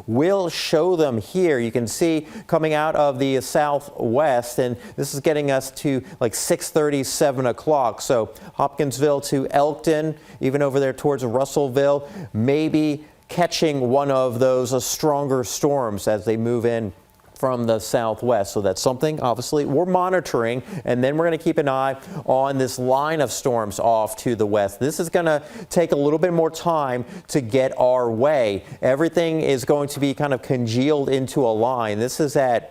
We'll show them here. You can see coming out of the southwest, and this is getting us to like 6:30, 7 o'clock. So Hopkinsville to Elkton, even over there towards Russellville, maybe catching one of those stronger storms as they move in from the southwest. So that's something obviously we're monitoring, and then we're going to keep an eye on this line of storms off to the west. This is going to take a little bit more time to get our way. Everything is going to be kind of congealed into a line. This is at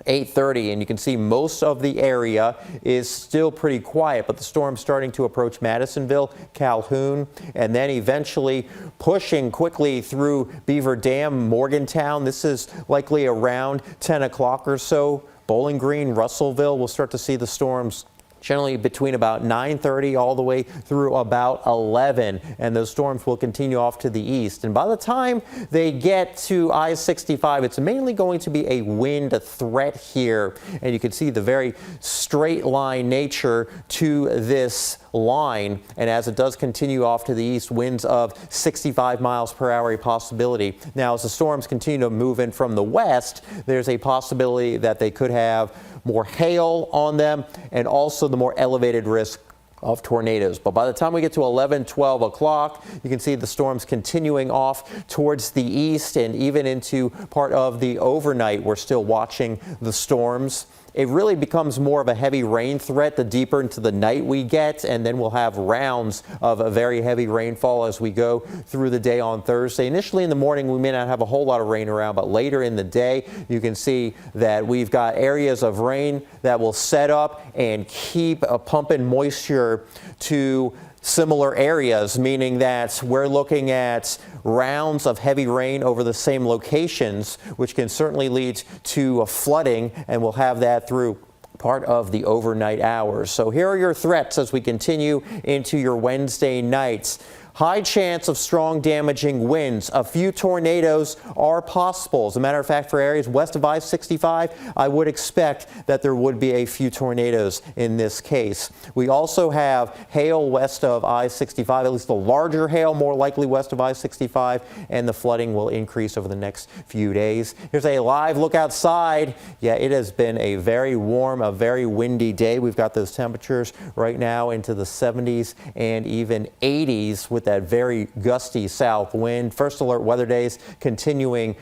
8:30, and you can see most of the area is still pretty quiet, but the storm's starting to approach Madisonville, Calhoun, and then eventually pushing quickly through Beaver Dam, Morgantown. This is likely around 10 o'clock or so. Bowling Green, Russellville, we'll start to see the storms generally between about 9:30 all the way through about 11, and those storms will continue off to the east. And by the time they get to I-65, it's mainly going to be a wind threat here, and you can see the very straight line nature to this line. And as it does continue off to the east, winds of 65 miles per hour a possibility. Now, as the storms continue to move in from the west, there's a possibility that they could have more hail on them and also the more elevated risk of tornadoes. But by the time we get to 11, 12 o'clock, you can see the storms continuing off towards the east and even into part of the overnight. We're still watching the storms. It really becomes more of a heavy rain threat the deeper into the night we get, and then we'll have rounds of a very heavy rainfall as we go through the day on Thursday. Initially in the morning, we may not have a whole lot of rain around, but later in the day, you can see that we've got areas of rain that will set up and keep pumping moisture to similar areas, meaning that we're looking at rounds of heavy rain over the same locations, which can certainly lead to flooding, and we'll have that through part of the overnight hours. So here are your threats as we continue into your Wednesday nights. High chance of strong damaging winds. A few tornadoes are possible. As a matter of fact, for areas west of I-65, I would expect that there would be a few tornadoes in this case. We also have hail west of I-65, at least the larger hail more likely west of I-65, and the flooding will increase over the next few days. Here's a live look outside. Yeah, it has been a very warm, a very windy day. We've got those temperatures right now into the 70s and even 80s with that very gusty south wind. First alert weather days continuing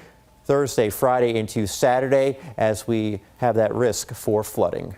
Thursday, Friday into Saturday as we have that risk for flooding.